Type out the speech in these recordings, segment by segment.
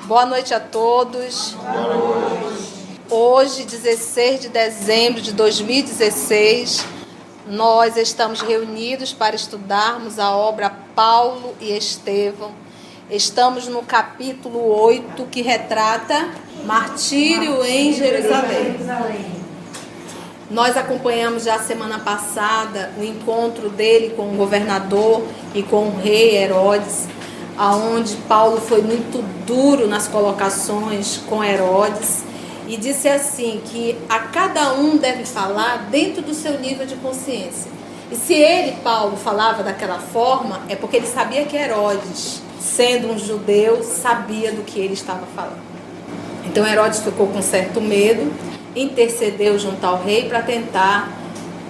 Boa noite a todos. Boa noite. Hoje, 16 de dezembro de 2016, nós estamos reunidos para estudarmos a obra Paulo e Estevão. Estamos no capítulo 8, que retrata martírio em Jerusalém. Nós acompanhamos já semana passada o encontro dele com o governador e com o rei Herodes, aonde Paulo foi muito duro nas colocações com Herodes e disse assim, que a cada um deve falar dentro do seu nível de consciência. E se ele, Paulo, falava daquela forma, é porque ele sabia que Herodes, sendo um judeu, sabia do que ele estava falando. Então Herodes ficou com certo medo, intercedeu junto ao rei para tentar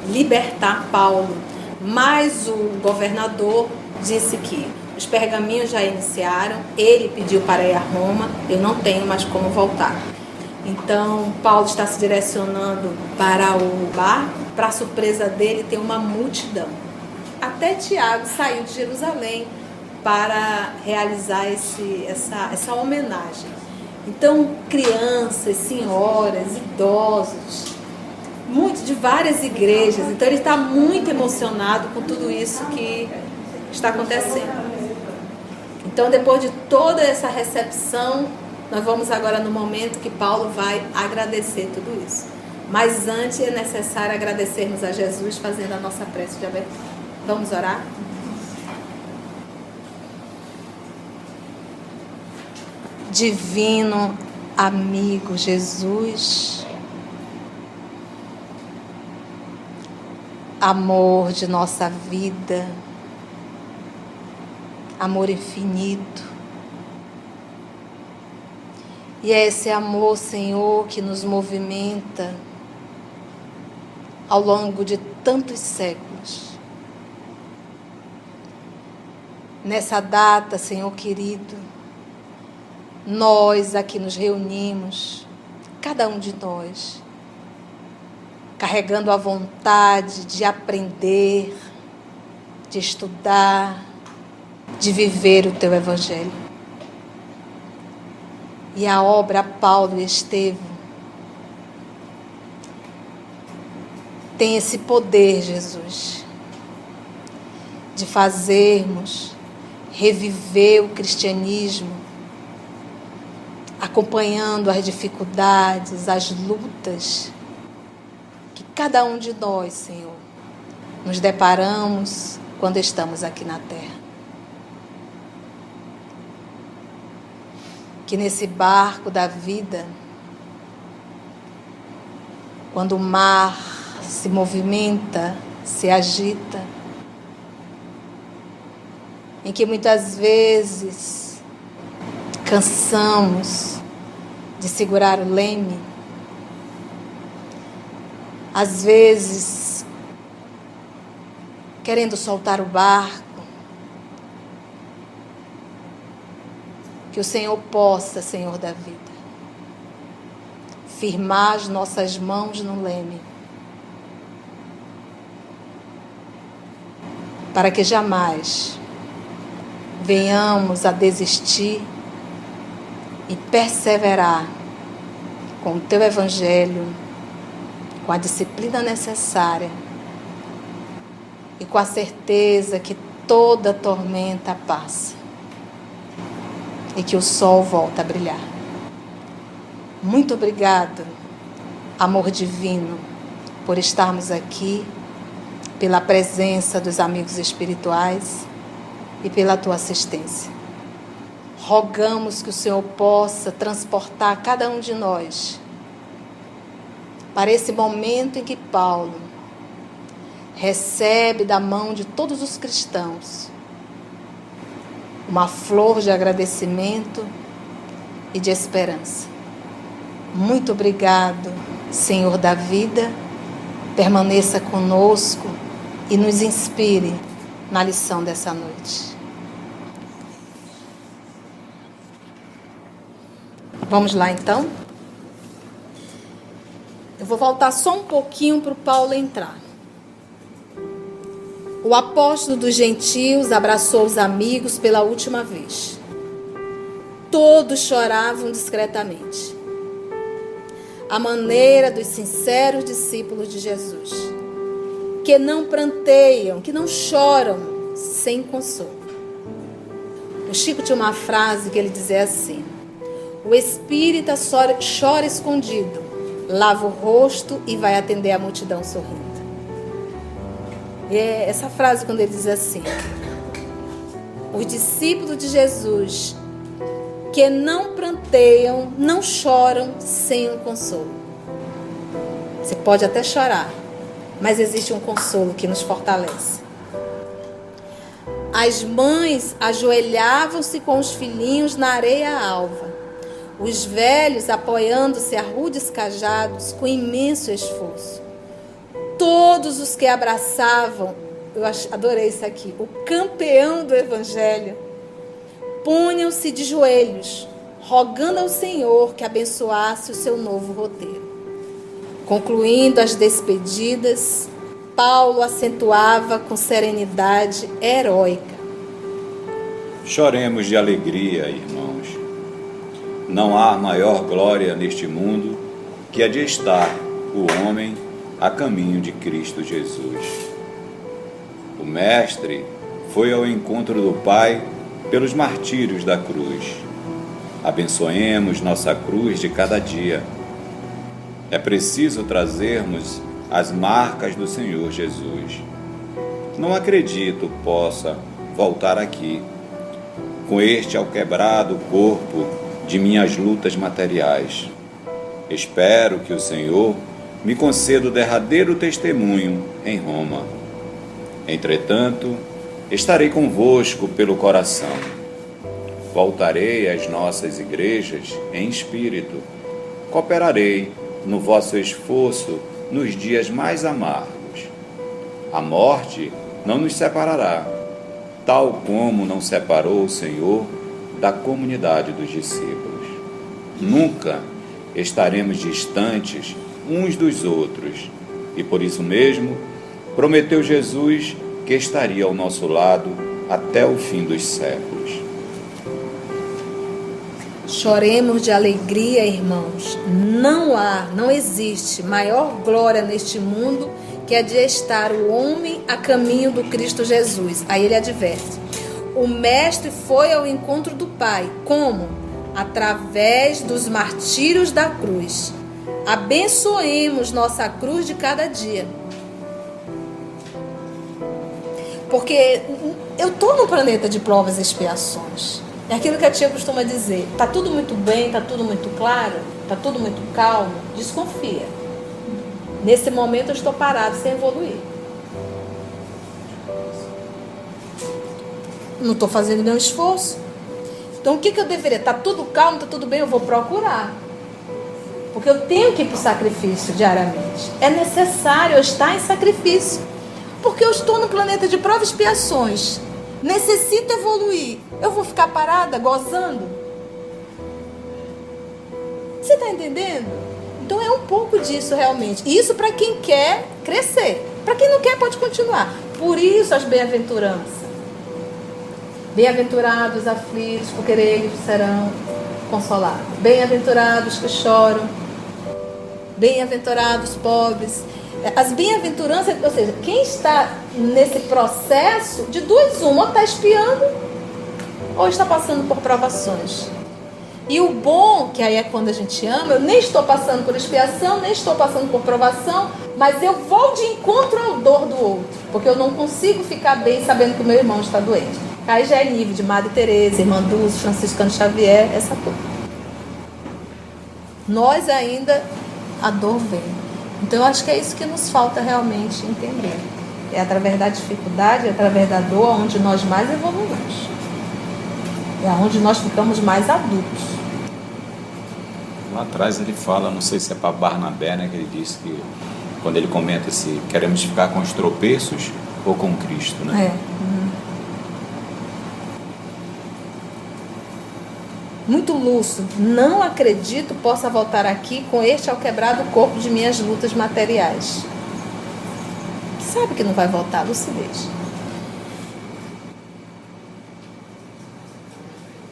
libertar Paulo. Mas o governador disse que os pergaminhos já iniciaram, ele pediu para ir a Roma, eu não tenho mais como voltar. Então, Paulo está se direcionando para o barco, para surpresa dele tem uma multidão. Até Tiago saiu de Jerusalém para realizar essa homenagem. Então, crianças, senhoras, idosos, de várias igrejas, então ele está muito emocionado com tudo isso que está acontecendo. Então, depois de toda essa recepção, nós vamos agora no momento que Paulo vai agradecer tudo isso. Mas antes é necessário agradecermos a Jesus fazendo a nossa prece de abertura. Vamos orar? Divino amigo Jesus, amor de nossa vida, amor infinito. E é esse amor, Senhor, que nos movimenta ao longo de tantos séculos. Nessa data, Senhor querido, nós aqui nos reunimos, cada um de nós, carregando a vontade de aprender, de estudar, de viver o Teu Evangelho. E a obra Paulo e Estevão tem esse poder, Jesus, de fazermos reviver o cristianismo, acompanhando as dificuldades, as lutas que cada um de nós, Senhor, nos deparamos quando estamos aqui na terra. Que nesse barco da vida, quando o mar se movimenta, se agita, em que muitas vezes cansamos de segurar o leme, às vezes querendo soltar o barco, que o Senhor possa, Senhor da vida, firmar as nossas mãos no leme, para que jamais venhamos a desistir e perseverar com o Teu Evangelho, com a disciplina necessária e com a certeza que toda tormenta passa e que o sol volta a brilhar. Muito obrigado, amor divino, por estarmos aqui, pela presença dos amigos espirituais e pela Tua assistência. Rogamos que o Senhor possa transportar cada um de nós para esse momento em que Paulo recebe da mão de todos os cristãos uma flor de agradecimento e de esperança. Muito obrigado, Senhor da vida, permaneça conosco e nos inspire na lição dessa noite. Vamos lá então? Eu vou voltar só um pouquinho para o Paulo entrar. O apóstolo dos gentios abraçou os amigos pela última vez. Todos choravam discretamente. A maneira dos sinceros discípulos de Jesus, que não pranteiam, que não choram sem consolo. O Chico tinha uma frase que ele dizia assim: o espírita chora escondido, lava o rosto e vai atender a multidão sorrindo. E é essa frase quando ele diz assim: os discípulos de Jesus que não pranteiam, não choram sem um consolo. Você pode até chorar, mas existe um consolo que nos fortalece. As mães ajoelhavam-se com os filhinhos na areia alva, os velhos apoiando-se a rudes cajados com imenso esforço. Todos os que abraçavam, eu adorei isso aqui, o campeão do evangelho, punham-se de joelhos, rogando ao Senhor que abençoasse o seu novo roteiro. Concluindo as despedidas, Paulo acentuava com serenidade heróica: choremos de alegria, irmãos. Não há maior glória neste mundo que a de estar o homem a caminho de Cristo Jesus. O Mestre foi ao encontro do Pai pelos martírios da cruz. Abençoemos nossa cruz de cada dia. É preciso trazermos as marcas do Senhor Jesus. Não acredito possa voltar aqui, com este alquebrado corpo de minhas lutas materiais. Espero que o Senhor me conceda o derradeiro testemunho em Roma. Entretanto, estarei convosco pelo coração. Voltarei às nossas igrejas em espírito. Cooperarei no vosso esforço nos dias mais amargos. A morte não nos separará, tal como não separou o Senhor da comunidade dos discípulos. Nunca estaremos distantes uns dos outros, e por isso mesmo prometeu Jesus que estaria ao nosso lado até o fim dos séculos. Choremos de alegria, irmãos. Não existe maior glória neste mundo que a de estar o homem a caminho do Cristo Jesus. Aí ele adverte: o Mestre foi ao encontro do Pai. Como? Através dos martírios da cruz. Abençoemos nossa cruz de cada dia. Porque eu estou num planeta de provas e expiações. É aquilo que a tia costuma dizer: está tudo muito bem, está tudo muito claro, está tudo muito calmo, desconfia. Nesse momento eu estou parado sem evoluir. Não estou fazendo nenhum esforço. Então o que eu deveria? Está tudo calmo, está tudo bem, eu vou procurar. Porque eu tenho que ir para o sacrifício diariamente. É necessário eu estar em sacrifício. Porque eu estou no planeta de provas e expiações. Necessito evoluir. Eu vou ficar parada, gozando? Você está entendendo? Então é um pouco disso realmente. Isso para quem quer crescer. Para quem não quer, pode continuar. Por isso as bem-aventuranças. Bem-aventurados os aflitos, porque eles serão consolados. Bem-aventurados que choram. Bem-aventurados os pobres. As bem-aventuranças, ou seja, quem está nesse processo, de duas uma, ou está espiando, ou está passando por provações. E o bom, que aí é quando a gente ama, eu nem estou passando por expiação, nem estou passando por provação, mas eu vou de encontro à dor do outro, porque eu não consigo ficar bem sabendo que o meu irmão está doente. Aí já é nível de Madre Teresa, Irmã Dulce, Franciscano Xavier, essa coisa. Nós ainda, a dor vem. Então eu acho que é isso que nos falta realmente entender. É através da dificuldade, é através da dor, onde nós mais evoluímos. É onde nós ficamos mais adultos. Lá atrás ele fala, não sei se é para Barnabé, né, que ele disse que, quando ele comenta se queremos ficar com os tropeços ou com Cristo, né? Muito lúcido. Não acredito possa voltar aqui com este alquebrado corpo de minhas lutas materiais. Sabe que não vai voltar, lucidez.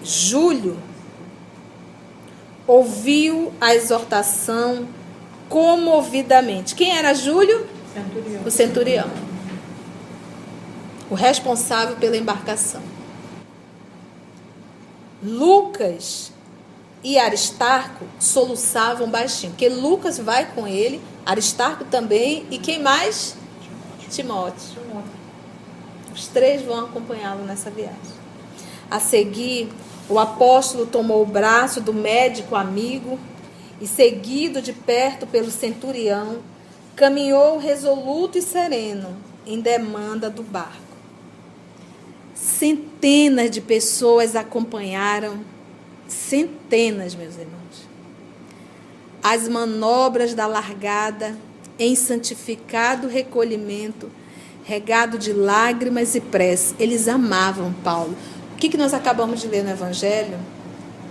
Júlio ouviu a exortação comovidamente. Quem era Júlio? Centurião. O centurião. O responsável pela embarcação. Lucas e Aristarco soluçavam baixinho, porque Lucas vai com ele, Aristarco também, e quem mais? Timóteo. Os três vão acompanhá-lo nessa viagem. A seguir, o apóstolo tomou o braço do médico amigo e, seguido de perto pelo centurião, caminhou resoluto e sereno em demanda do barco. Centenas de pessoas acompanharam, centenas, meus irmãos, as manobras da largada em santificado recolhimento, regado de lágrimas e prece. Eles amavam Paulo. O que nós acabamos de ler no Evangelho?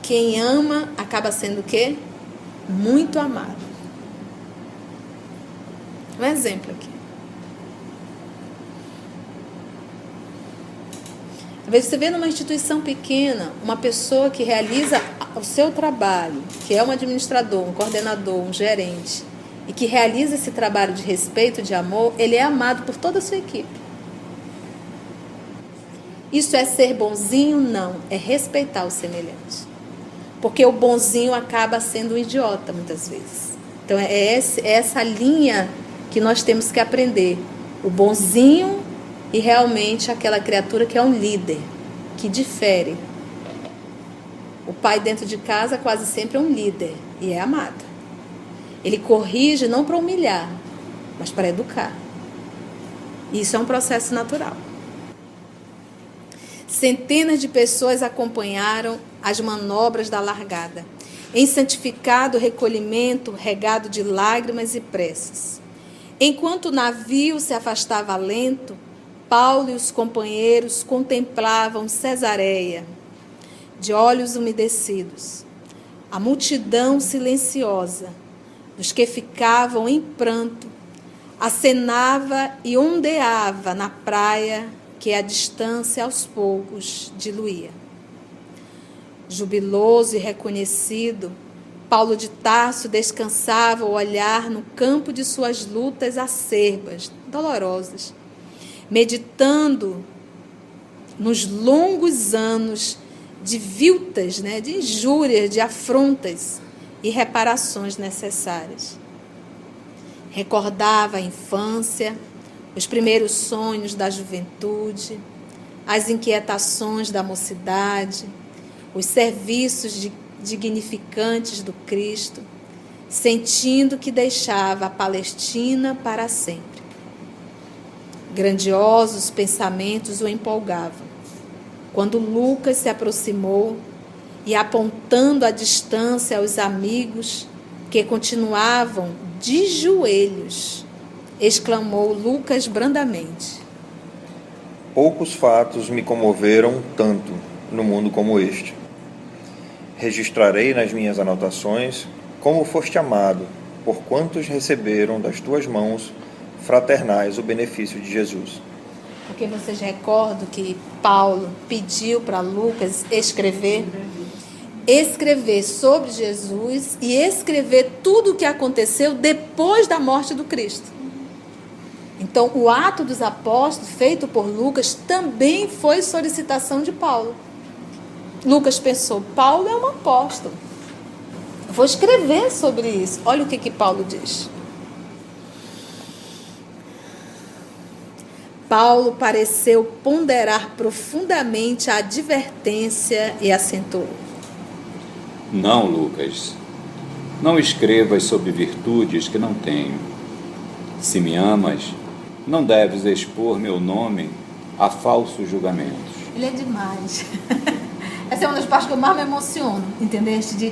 Quem ama acaba sendo o quê? Muito amado. Um exemplo aqui. Às vezes você vê numa instituição pequena uma pessoa que realiza o seu trabalho, que é um administrador, um coordenador, um gerente, e que realiza esse trabalho de respeito, de amor, ele é amado por toda a sua equipe. Isso é ser bonzinho? Não. É respeitar o semelhante. Porque o bonzinho acaba sendo um idiota, muitas vezes. Então, é essa linha que nós temos que aprender. O bonzinho e realmente aquela criatura que é um líder, que difere. O pai dentro de casa quase sempre é um líder e é amado. Ele corrige não para humilhar, mas para educar. Isso é um processo natural. Centenas de pessoas acompanharam as manobras da largada, em santificado recolhimento, regado de lágrimas e preces. Enquanto o navio se afastava lento, Paulo e os companheiros contemplavam Cesareia, de olhos umedecidos. A multidão silenciosa, os que ficavam em pranto, acenava e ondeava na praia que a distância aos poucos diluía. Jubiloso e reconhecido, Paulo de Tarso descansava o olhar no campo de suas lutas acerbas, dolorosas, meditando nos longos anos de viltas, de injúrias, de afrontas e reparações necessárias. Recordava a infância, os primeiros sonhos da juventude, as inquietações da mocidade, os serviços dignificantes do Cristo, sentindo que deixava a Palestina para sempre. Grandiosos pensamentos o empolgavam. Quando Lucas se aproximou e, apontando à distância aos amigos que continuavam de joelhos, exclamou Lucas brandamente: Poucos fatos me comoveram tanto no mundo como este. Registrarei nas minhas anotações como foste amado, por quantos receberam das tuas mãos fraternais o benefício de Jesus. Porque vocês recordam que Paulo pediu para Lucas escrever sobre Jesus e escrever tudo o que aconteceu depois da morte do Cristo. Então, o ato dos apóstolos, feito por Lucas, também foi solicitação de Paulo. Lucas pensou, Paulo é um apóstolo. Eu vou escrever sobre isso. Olha o que Paulo diz. Paulo pareceu ponderar profundamente a advertência e acentuou: Não, Lucas, não escrevas sobre virtudes que não tenho. Se me amas, não deves expor meu nome a falsos julgamentos. Ele é demais. Essa é uma das partes que eu mais me emociono, entendeste? De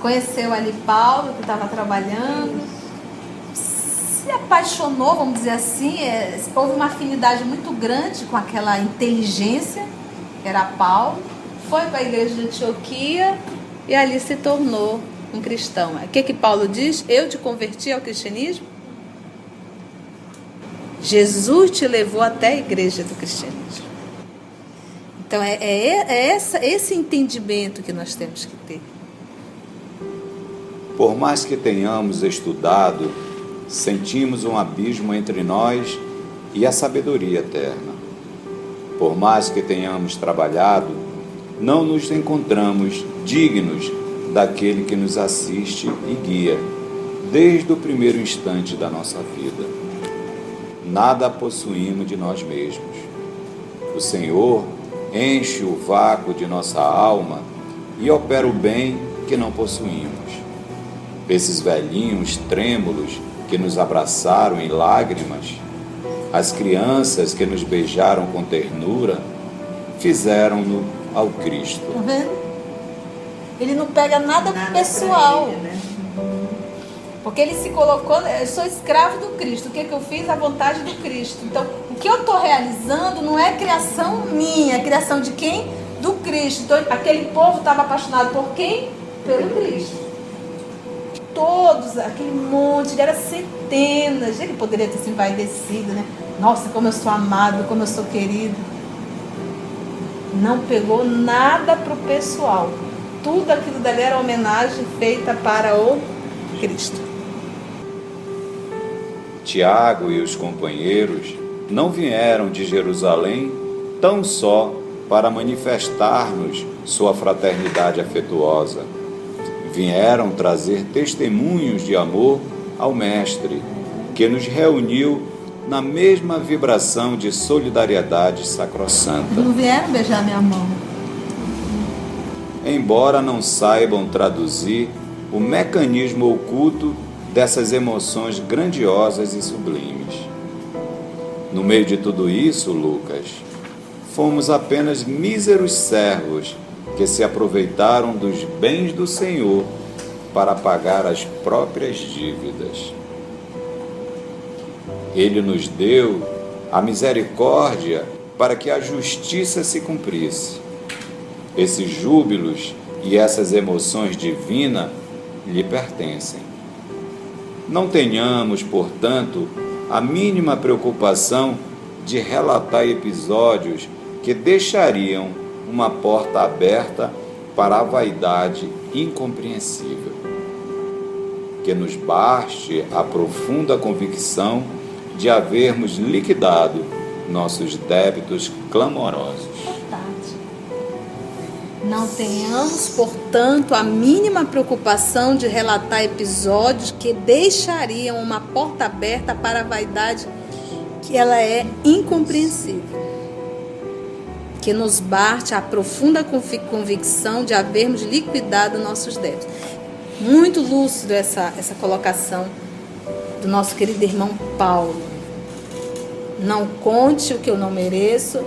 conheceu ali Paulo, que estava trabalhando, se apaixonou, vamos dizer assim, houve uma afinidade muito grande com aquela inteligência, que era Paulo, foi para a igreja de Antioquia e ali se tornou um cristão. O que Paulo diz? Eu te converti ao cristianismo? Jesus te levou até a igreja do cristianismo. Então esse entendimento que nós temos que ter. Por mais que tenhamos estudado, sentimos um abismo entre nós e a sabedoria eterna. Por mais que tenhamos trabalhado, não nos encontramos dignos daquele que nos assiste e guia, desde o primeiro instante da nossa vida. Nada possuímos de nós mesmos. O Senhor enche o vácuo de nossa alma e opera o bem que não possuímos. Esses velhinhos trêmulos que nos abraçaram em lágrimas, as crianças que nos beijaram com ternura, fizeram-no ao Cristo. Tá vendo? Ele não pega nada pessoal. Porque ele se colocou, eu sou escravo do Cristo. O que eu fiz? A vontade do Cristo. Então, o que eu estou realizando não é criação minha, é criação de quem? Do Cristo. Então, aquele povo estava apaixonado por quem? Pelo Cristo. Todos, aquele monte, era centenas. Ele poderia ter se envaidecido, né? Nossa, como eu sou amado, como eu sou querido. Não pegou nada para o pessoal. Tudo aquilo dali era homenagem feita para o Cristo. Tiago e os companheiros não vieram de Jerusalém tão só para manifestar-nos sua fraternidade afetuosa. Vieram trazer testemunhos de amor ao Mestre, que nos reuniu na mesma vibração de solidariedade sacrossanta. Não vieram beijar minha mão. Embora não saibam traduzir o mecanismo oculto dessas emoções grandiosas e sublimes. No meio de tudo isso, Lucas, fomos apenas míseros servos que se aproveitaram dos bens do Senhor para pagar as próprias dívidas. Ele nos deu a misericórdia para que a justiça se cumprisse. Esses júbilos e essas emoções divinas lhe pertencem. Não tenhamos, portanto, a mínima preocupação de relatar episódios que deixariam uma porta aberta para a vaidade incompreensível. Que nos baste a profunda convicção de havermos liquidado nossos débitos clamorosos. Não tenhamos, portanto, a mínima preocupação de relatar episódios que deixariam uma porta aberta para a vaidade que ela é incompreensível. Que nos bate a profunda convicção de havermos liquidado nossos débitos. Muito lúcido essa colocação do nosso querido irmão Paulo. Não conte o que eu não mereço,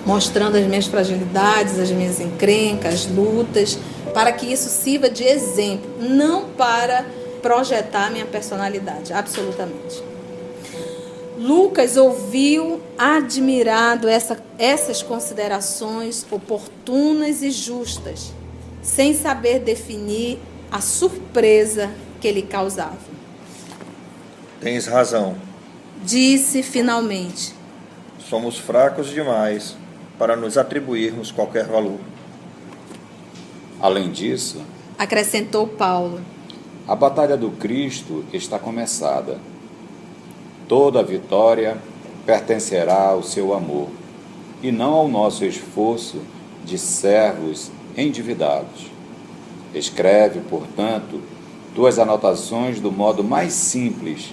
mostrando as minhas fragilidades, as minhas encrencas, as lutas, para que isso sirva de exemplo, não para projetar minha personalidade, absolutamente. Lucas ouviu admirado essas considerações oportunas e justas, sem saber definir a surpresa que lhe causava. Tens razão. Disse finalmente: Somos fracos demais para nos atribuirmos qualquer valor. Além disso, acrescentou Paulo, a batalha do Cristo está começada. Toda a vitória pertencerá ao seu amor, e não ao nosso esforço de servos endividados. Escreve, portanto, tuas anotações do modo mais simples,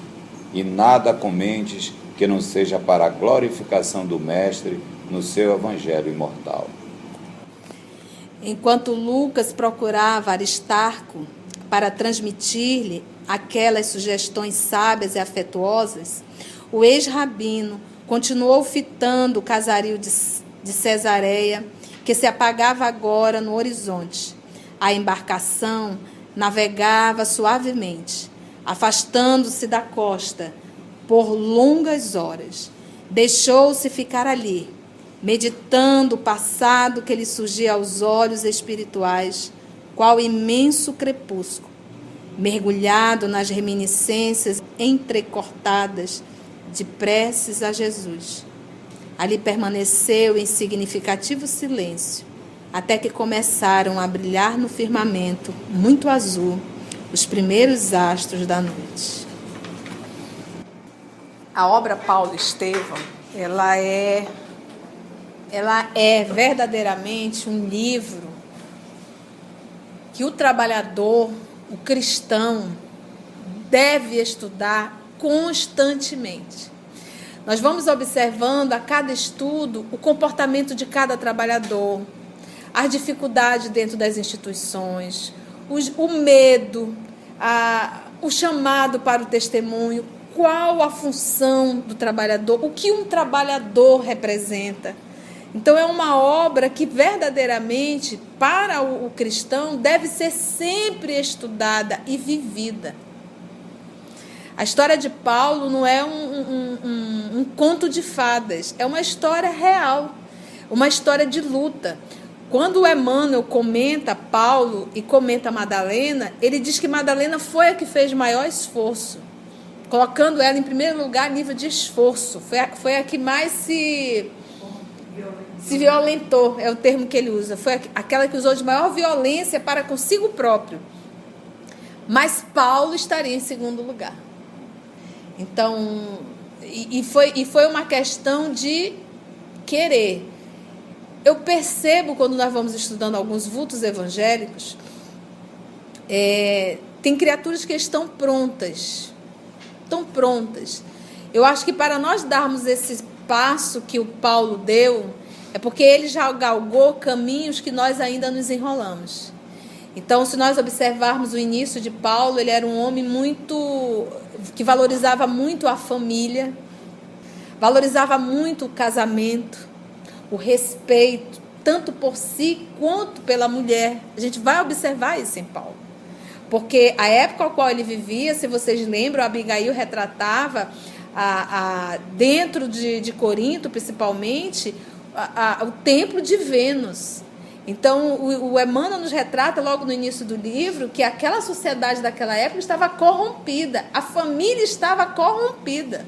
e nada comentes que não seja para a glorificação do Mestre no seu Evangelho imortal. Enquanto Lucas procurava Aristarco para transmitir-lhe aquelas sugestões sábias e afetuosas, o ex-rabino continuou fitando o casario de Cesareia, que se apagava agora no horizonte. A embarcação navegava suavemente, afastando-se da costa por longas horas. Deixou-se ficar ali, meditando o passado que lhe surgia aos olhos espirituais, qual imenso crepúsculo, mergulhado nas reminiscências entrecortadas de preces a Jesus. Ali permaneceu em significativo silêncio, até que começaram a brilhar no firmamento, muito azul, os primeiros astros da noite. A obra Paulo e Estevão, ela é verdadeiramente um livro que o trabalhador, o cristão, deve estudar constantemente. Nós vamos observando a cada estudo o comportamento de cada trabalhador, as dificuldades dentro das instituições, o medo, o chamado para o testemunho, qual a função do trabalhador, o que um trabalhador representa. Então é uma obra que verdadeiramente, para o cristão, deve ser sempre estudada e vivida. A história de Paulo não é um conto de fadas, é uma história real, uma história de luta. Quando o Emmanuel comenta Paulo e comenta Madalena, ele diz que Madalena foi a que fez maior esforço, colocando ela em primeiro lugar a nível de esforço. Foi a que mais se violentou, é o termo que ele usa. Foi aquela que usou de maior violência para consigo próprio. Mas Paulo estaria em segundo lugar. Então, foi uma questão de querer. Eu percebo, quando nós vamos estudando alguns vultos evangélicos, tem criaturas que estão prontas. Eu acho que para nós darmos esse passo que o Paulo deu, é porque ele já galgou caminhos que nós ainda nos enrolamos. Então, se nós observarmos o início de Paulo, ele era um homem que valorizava muito a família, valorizava muito o casamento, o respeito, tanto por si quanto pela mulher. A gente vai observar isso em Paulo. Porque a época a qual ele vivia, se vocês lembram, Abigail retratava, dentro de Corinto, principalmente, o templo de Vênus. Então, o Emmanuel nos retrata logo no início do livro que aquela sociedade daquela época estava corrompida, a família estava corrompida.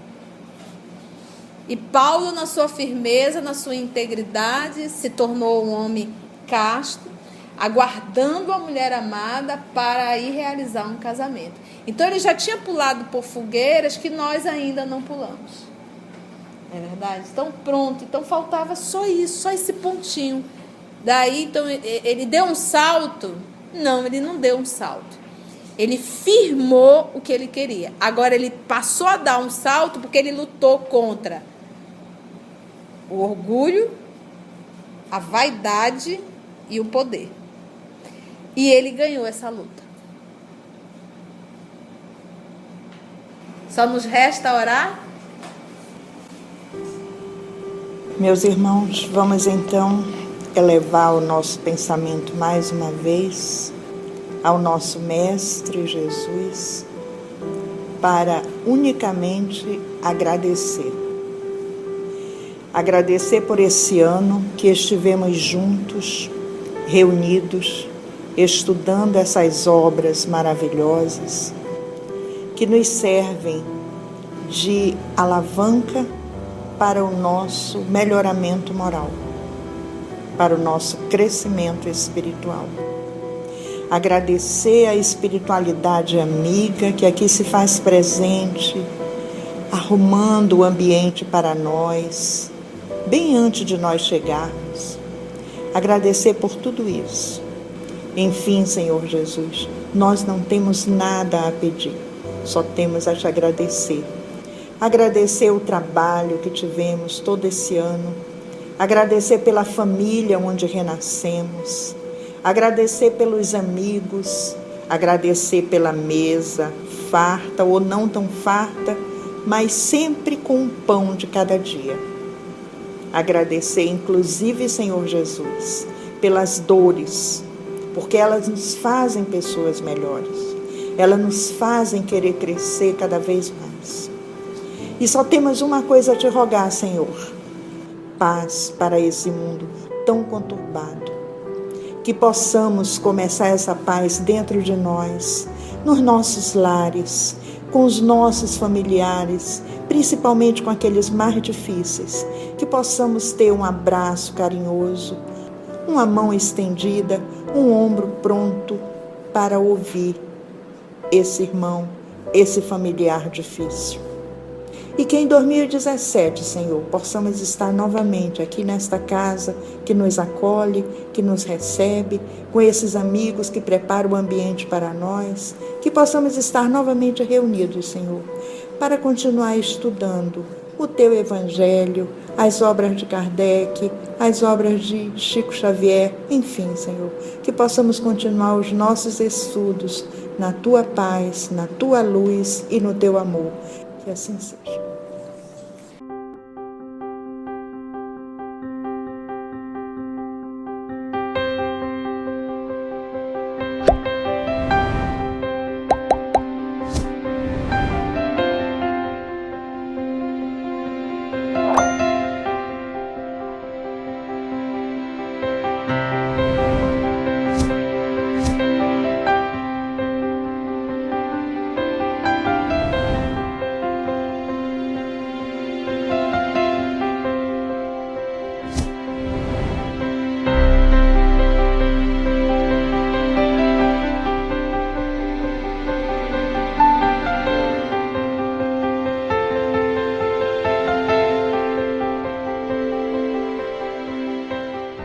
E Paulo, na sua firmeza, na sua integridade, se tornou um homem casto, aguardando a mulher amada para ir realizar um casamento. Então, ele já tinha pulado por fogueiras que nós ainda não pulamos. Não é verdade? Então, pronto. Então, faltava só isso, só esse pontinho. Daí, então, ele deu um salto? Não, ele não deu um salto. Ele firmou o que ele queria. Agora, ele passou a dar um salto porque ele lutou contra o orgulho, a vaidade e o poder. E ele ganhou essa luta. Só nos resta orar? Meus irmãos, vamos então elevar o nosso pensamento mais uma vez ao nosso Mestre Jesus para unicamente agradecer. Agradecer por esse ano que estivemos juntos, reunidos, estudando essas obras maravilhosas que nos servem de alavanca para o nosso melhoramento moral, para o nosso crescimento espiritual. Agradecer a espiritualidade amiga que aqui se faz presente, arrumando o ambiente para nós, bem antes de nós chegarmos. Agradecer por tudo isso. Enfim, Senhor Jesus, nós não temos nada a pedir, só temos a te agradecer. Agradecer o trabalho que tivemos todo esse ano, agradecer pela família onde renascemos, agradecer pelos amigos, agradecer pela mesa, farta ou não tão farta, mas sempre com o pão de cada dia. Agradecer, inclusive, Senhor Jesus, pelas dores, porque elas nos fazem pessoas melhores. Elas nos fazem querer crescer cada vez mais. E só temos uma coisa a te rogar, Senhor: paz para esse mundo tão conturbado. Que possamos começar essa paz dentro de nós, nos nossos lares, com os nossos familiares, principalmente com aqueles mais difíceis. Que possamos ter um abraço carinhoso, uma mão estendida, um ombro pronto para ouvir esse irmão, esse familiar difícil. E que em 2017, Senhor, possamos estar novamente aqui nesta casa que nos acolhe, que nos recebe, com esses amigos que preparam o ambiente para nós, que possamos estar novamente reunidos, Senhor, para continuar estudando o Teu Evangelho, as obras de Kardec, as obras de Chico Xavier, enfim, Senhor, que possamos continuar os nossos estudos na Tua paz, na Tua luz e no Teu amor. Que assim seja.